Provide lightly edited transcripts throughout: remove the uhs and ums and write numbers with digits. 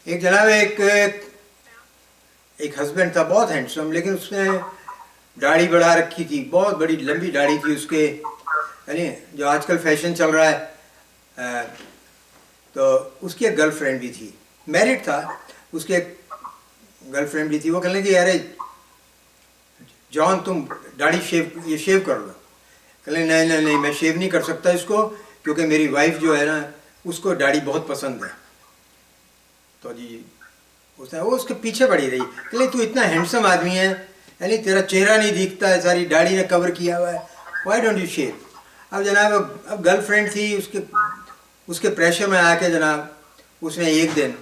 एक जनाब एक हस्बैंड था, बहुत हैंडसम, लेकिन उसने दाढ़ी बढ़ा रखी थी, बहुत बड़ी लंबी दाढ़ी थी उसके, यानी जो आजकल फैशन चल रहा है। तो उसकी एक गर्लफ्रेंड भी थी, मैरिड था, उसकी एक गर्लफ्रेंड भी थी। वो कहने लगी, अरे जॉन तुम दाढ़ी शेव कर लो। कहने नहीं नहीं नहीं, मैं शेव नहीं कर सकता इसको, क्योंकि मेरी वाइफ जो है ना उसको दाढ़ी बहुत पसंद है। तो जी उसने वो उसके पीछे पड़ी रही। कहले तू इतना हैंडसम आदमी है, यानी तेरा चेहरा नहीं दिखता है, सारी दाढ़ी ने कवर किया हुआ है, व्हाई डोंट यू शेव। अब जनाब अब गर्लफ्रेंड थी, उसके प्रेशर में आके जनाब उसने एक दिन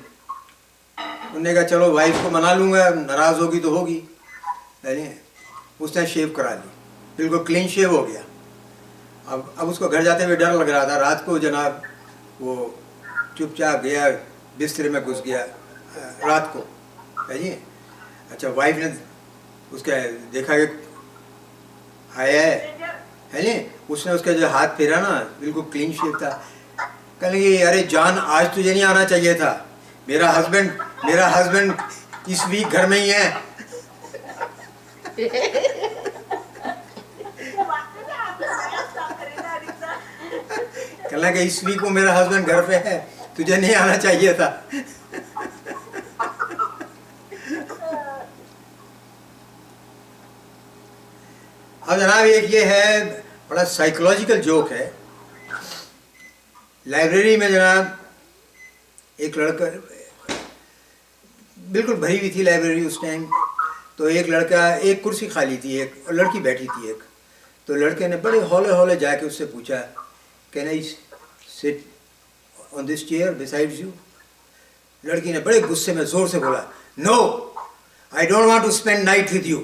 उन्होंने कहा चलो वाइफ को मना लूँगा, नाराज़ होगी तो होगी, यानी उसने शेव करा ली, बिल्कुल क्लीन शेव हो गया। अब उसको घर जाते हुए डर लग रहा था। रात को जनाब वो चुपचाप गया, बिस्तर में घुस गया रात को, है जी। अच्छा, वाइफ ने उसका देखा कि आया है जी, उसने उसका जो हाथ फेरा ना, बिल्कुल क्लीन शेव था। कहने लगी, अरे जान आज तुझे नहीं आना चाहिए था, मेरा हस्बैंड इस वीक घर में ही है। कहने लगे इस वीक को मेरा हस्बैंड घर पे है, तुझे नहीं आना चाहिए था। अब जनाब एक ये है, बड़ा साइकोलॉजिकल जोक है। लाइब्रेरी में जनाब एक लड़का, बिल्कुल भरी हुई थी लाइब्रेरी उस टाइम, तो एक लड़का, एक कुर्सी खाली थी, एक लड़की बैठी थी एक, तो लड़के ने बड़े हौले हौले जाके उससे पूछा, can I sit on this chair besides you. लड़की ने बड़े गुस्से में जोर से बोला, no I don't want to spend night with you.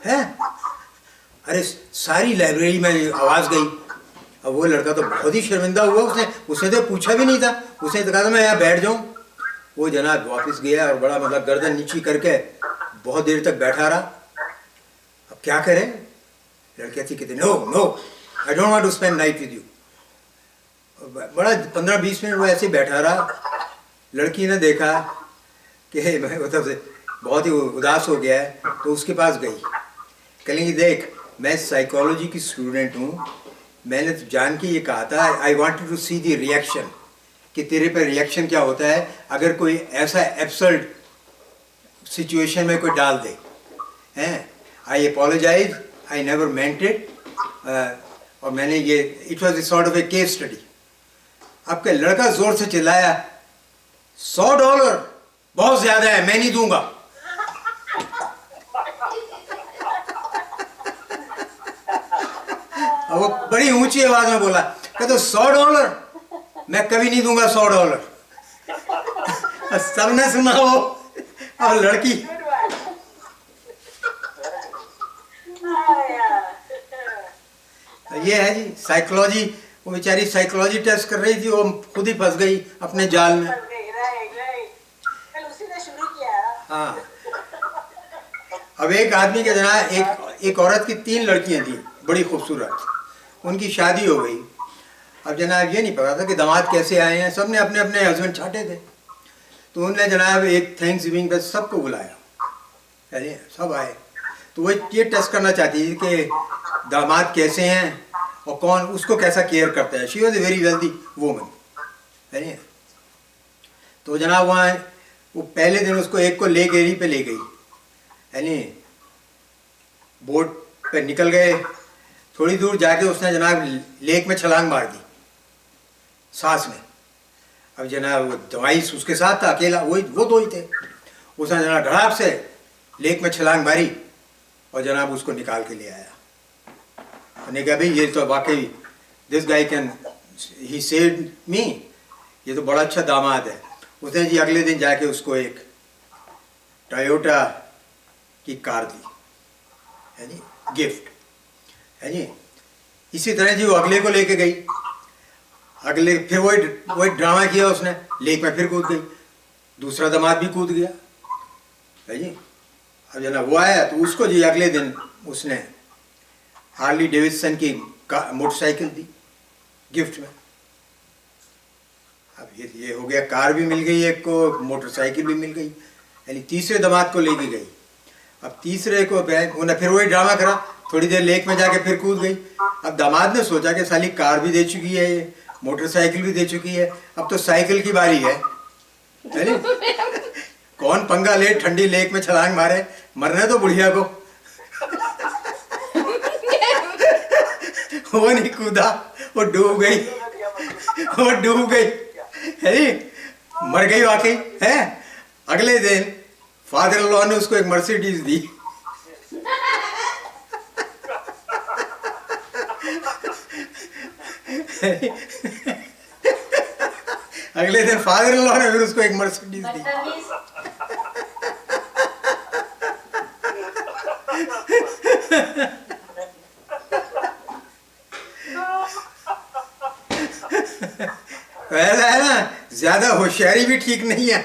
है, अरे सारी लाइब्रेरी में आवाज़ गई। अब वो लड़का तो बहुत ही शर्मिंदा हुआ, उसने तो पूछा भी नहीं था, उसने तो कहा था मैं यहाँ बैठ जाऊँ। वो जनाब वापस गया और बड़ा मतलब गर्दन नीची करके बहुत देर तक बैठा रहा। अब क्या करें, लड़के थी कहते no no I don't want to spend night with you. बड़ा 15-20 मिनट वो ऐसे बैठा रहा। लड़की ने देखा कि मतलब से बहुत ही उदास हो गया है, तो उसके पास गई। कहेंगी देख मैं साइकोलॉजी की स्टूडेंट हूँ, मैंने तो जान के ये कहा था, I wanted to see the reaction, कि तेरे पर रिएक्शन क्या होता है अगर कोई ऐसा एब्सर्ड सिचुएशन में कोई डाल दे। हैं, I apologise, I never meant it, और मैंने ये it was a sort of a case study. अब के लड़का जोर से चिल्लाया, $100 बहुत ज्यादा है, मैं नहीं दूंगा। वो बड़ी ऊंची आवाज में बोला, कहते $100 मैं कभी नहीं दूंगा $100। सबने सुना वो, और लड़की ये है जी साइकोलॉजी। वो बेचारी साइकोलॉजी टेस्ट कर रही थी, वो खुद ही फंस गई अपने जाल में। हाँ, अब एक आदमी के जनाब एक औरत की 3 लड़कियां थी, बड़ी खूबसूरत, उनकी शादी हो गई। अब जनाब ये नहीं पता था कि दामाद कैसे आए हैं, सब ने अपने अपने हस्बैंड छाटे थे। तो उनने जनाब एक थैंक्सगिविंग पर सबको बुलाया, अरे सब आए। तो वो ये टेस्ट करना चाहती थी कि दामाद कैसे हैं और कौन उसको कैसा केयर करता है। She was a very wealthy woman, है। तो जनाब वहाँ वो पहले दिन उसको एक को ले गेरी पे ले गई, यानी बोट पे निकल गए। थोड़ी दूर जाके उसने जनाब लेक में छलांग मार दी सांस में। अब जनाब वो दवाई उसके साथ था, अकेला वो 2 ही थे। उसने जनाब धड़ाक से लेक में छलांग मारी और जनाब उसको निकाल के ले आया। मैंने कहा भाई ये तो वाकई this guy can, he saved me, ये तो बड़ा अच्छा दामाद है। उसने जी अगले दिन जाके उसको एक टोयोटा की कार दी, है जी, गिफ्ट, है जी। इसी तरह जी वो अगले को लेके गई, अगले फिर वही ड्रामा किया उसने, लेक में फिर कूद गई, दूसरा दामाद भी कूद गया, है जी। अब जना वो आया तो उसको जी अगले दिन उसने हार्ली डेविडसन की मोटरसाइकिल दी गिफ्ट में। अब ये हो गया, कार भी मिल गई एक को, मोटरसाइकिल भी मिल गई, यानी तीसरे दामाद को लेके गई। अब तीसरे को उन्हें फिर वही ड्रामा करा, थोड़ी देर लेक में जाके फिर कूद गई। अब दामाद ने सोचा कि साली कार भी दे चुकी है, ये मोटरसाइकिल भी दे चुकी है, अब तो साइकिल की बारी है। कौन पंगा ले, ठंडी लेक में छलांग मारे, मरने तो बुढ़िया को। वो नहीं कूदा, वो डूब गई, वो डूब गई है, मर गई वाकई है। अगले दिन फादर इन लॉ ने उसको एक मर्सिडीज दी। अगले दिन फादर इन लॉ ने फिर उसको एक मर्सिडीज दी। ऐसा है ना, ज्यादा होशियारी भी ठीक नहीं है।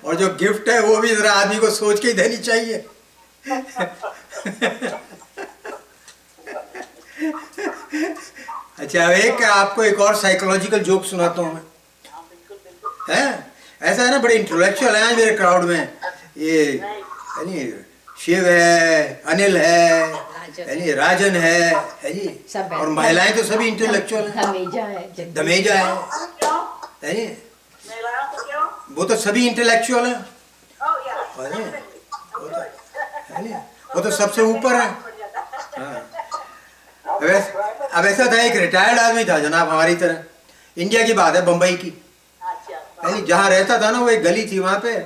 और जो गिफ्ट है वो भी जरा आदमी को सोच के ही देनी चाहिए। अच्छा, आपको एक और साइकोलॉजिकल जोक सुनाता हूँ मैं, है ऐसा है ना, बड़े इंटेलेक्चुअल हैं मेरे क्राउड में। ये शिव है, अनिल है, राजन है जी, और महिलाएं तो सभी इंटेलेक्चुअल हैं। दमेजा है, वो तो सभी इंटेलेक्चुअल हैं, वो तो सबसे ऊपर है। अब ऐसा था, एक रिटायर्ड आदमी था जनाब, हमारी तरह, इंडिया की बात है, बम्बई की, जहाँ रहता था ना, वो एक गली थी वहाँ पे,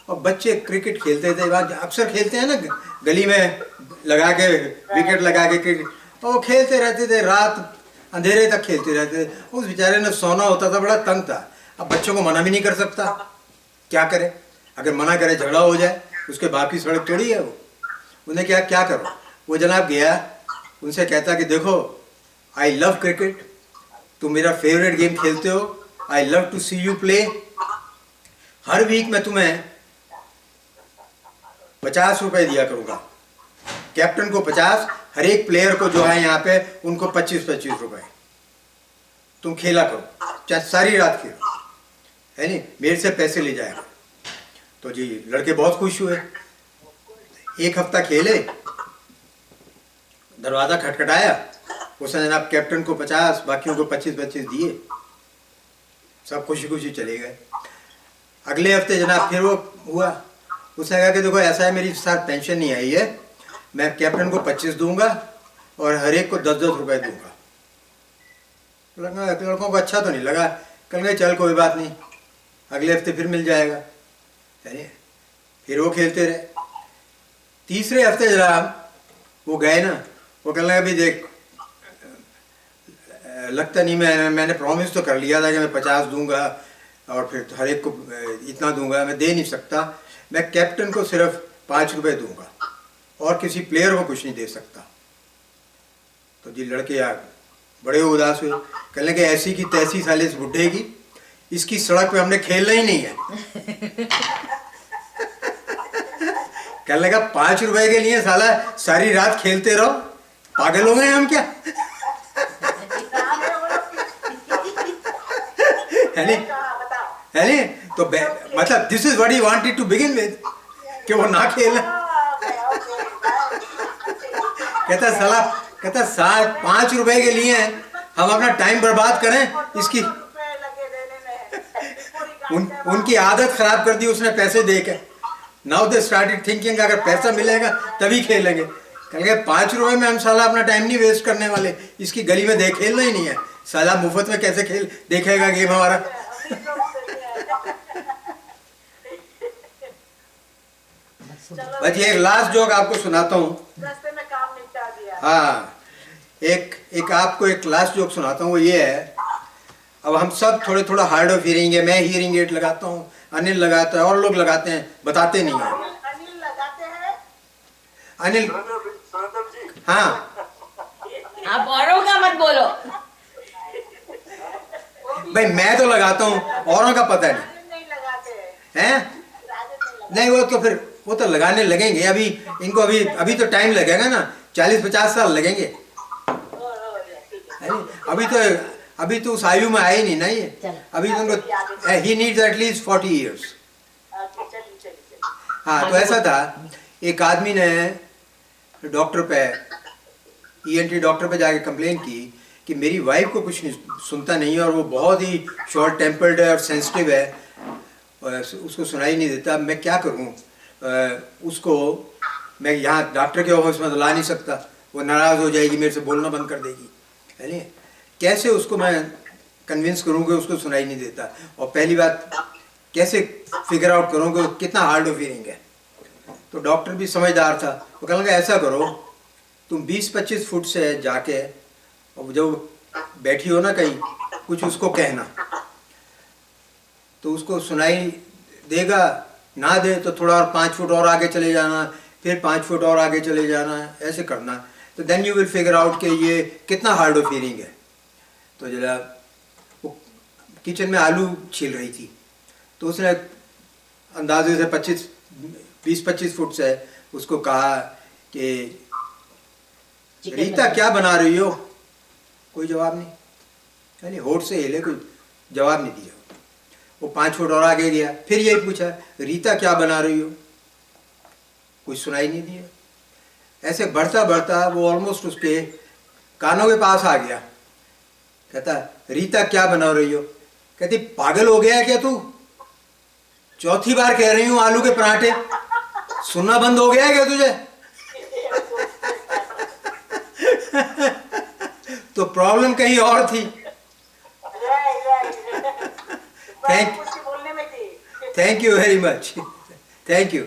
और बच्चे क्रिकेट खेलते थे, वहाँ अक्सर खेलते हैं ना गली में लगा के, विकेट लगा के क्रिकेट, और वो खेलते रहते थे, रात अंधेरे तक खेलते रहते थे। उस बेचारे ने सोना होता था, बड़ा तंग था। अब बच्चों को मना भी नहीं कर सकता, क्या करे, अगर मना करे झगड़ा हो जाए, उसके बाप की सड़क थोड़ी है वो। उन्हें क्या करो, वो जनाब गया, उनसे कहता कि देखो, आई लव क्रिकेट, तुम मेरा फेवरेट गेम खेलते हो, I love to see you play, हर वीक मैं तुम्हें 50 रुपए दिया करूँगा, कैप्टन को 50, हर एक प्लेयर को जो है यहाँ पे उनको 25-25 रुपए, तुम खेला करो, चाहे सारी रात खेलो, है नहीं, मेरे से पैसे ले जाएगा। तो जी लड़के बहुत खुश हुए, एक हफ्ता खेले, दरवाज़ा खटखटाया, उसने जनाब कैप्टन को 50, बाकियों को 25-25 दिए, सब खुशी खुशी चले गए। अगले हफ्ते जनाब फिर वो हुआ, उसने कहा कि देखो ऐसा है, मेरी साथ पेंशन नहीं आई है, मैं कैप्टन को 25 दूंगा और हर एक को 10-10 रुपए दूंगा। लड़कों को अच्छा तो नहीं लगा, कल गए चल कोई बात नहीं, अगले हफ्ते फिर मिल जाएगा, है। फिर वो खेलते रहे। तीसरे हफ्ते जनाब वो गए ना, वो कहने लगा, अभी देख, लगता नहीं, मैंने प्रॉमिस तो कर लिया था कि मैं 50 दूंगा और फिर हर एक को इतना दूंगा, मैं दे नहीं सकता, मैं कैप्टन को सिर्फ 5 रुपए दूंगा और किसी प्लेयर को कुछ नहीं दे सकता। तो जी लड़के यार बड़े उदास हुए, कहने लगे ऐसी की तैसी साले इस बुढ़े की, इसकी सड़क पे हमने खेलना ही नहीं है। कहने लगा 5 रुपए के लिए साला सारी रात खेलते रहो, पागल हो गए हम क्या? है नहीं? तो मतलब this is what he wanted to begin with, कि वो ना खेले। कहता साल 5 रुपए के लिए हम अपना टाइम बर्बाद करें, इसकी उनकी आदत खराब कर दी उसने पैसे दे के। नाउ दे स्टार्टेड थिंकिंग अगर पैसा मिलेगा तभी खेलेंगे। कहेंगे 5 रुपए में हम साला अपना टाइम नहीं वेस्ट करने वाले, इसकी गली में खेलना ही नहीं है, साला मुफ्त में कैसे खेल देखेगा गेम हमारा। बस एक लास्ट जोक आपको सुनाता हूँ। हाँ, एक आपको एक लास्ट जोक सुनाता हूँ, वो ये है, अब हम सब थोड़े थोड़ा हार्ड ऑफ हियरिंग है, मैं हियरिंग एड लगाता हूँ, अनिल लगाता है और लोग लगाते हैं, बताते नहीं है। अनिल लगाते हैं, अनिल, हाँ आप औरों का मत बोलो भाई, मैं तो लगाता हूँ, औरों का पता नहीं लगाते हैं। नहीं वो तो फिर वो तो लगाने लगेंगे, अभी इनको अभी तो टाइम लगेगा ना, 40-50 साल लगेंगे। अभी तो उस आयु में आए नहीं ना ये। चल। अभी तो उनको ही नीड्स एटलीस्ट 40 years। चलिए चलिए चलिए। हाँ, तो ऐसा था, एक आदमी ने डॉक्टर पे, ईएनटी डॉक्टर पे जाके कंप्लेन की कि मेरी वाइफ को कुछ नहीं सुनता नहीं है और वो बहुत ही शॉर्ट टेम्पर्ड है और सेंसिटिव है, और उसको सुनाई नहीं देता, मैं क्या करूं? उसको मैं यहाँ डॉक्टर के ऑफिस में तो ला नहीं सकता, वो नाराज़ हो जाएगी, मेरे से बोलना बंद कर देगी, है नहीं? कैसे उसको मैं कन्विंस करूँ कि उसको सुनाई नहीं देता? और पहली बात, कैसे फिगर आउट करूँ कि कितना हार्ड ऑफ हियरिंग है? तो डॉक्टर भी समझदार था, वो कहने लगा ऐसा करो, तुम 20-25 फुट से जाके और जब बैठी हो ना कहीं, कुछ उसको कहना, तो उसको सुनाई देगा, ना दे तो थोड़ा और 5 फुट और आगे चले जाना, फिर 5 फुट और आगे चले जाना, ऐसे करना, तो then you will figure out कि ये कितना हार्ड ऑफ हियरिंग है। तो जरा वो किचन में आलू छील रही थी, तो उसने अंदाजे से 20-25 फुट से उसको कहा कि रीता क्या बना रही हो? कोई जवाब नहीं, यानी होठ से हिले, कोई जवाब नहीं दिया। वो 5 फुट और आगे गया, फिर यही पूछा रीता क्या बना रही हो? कुछ सुनाई नहीं दिया। ऐसे बढ़ता बढ़ता वो ऑलमोस्ट उसके कानों के पास आ गया। कहता रीता क्या बना रही हो? कहती पागल हो गया है क्या तू? चौथी बार कह रही हूँ आलू के पराठे, सुनना बंद हो गया है क्या तुझे? तो प्रॉब्लम कहीं और थी। बोलने में थी। Thank you very much, thank you.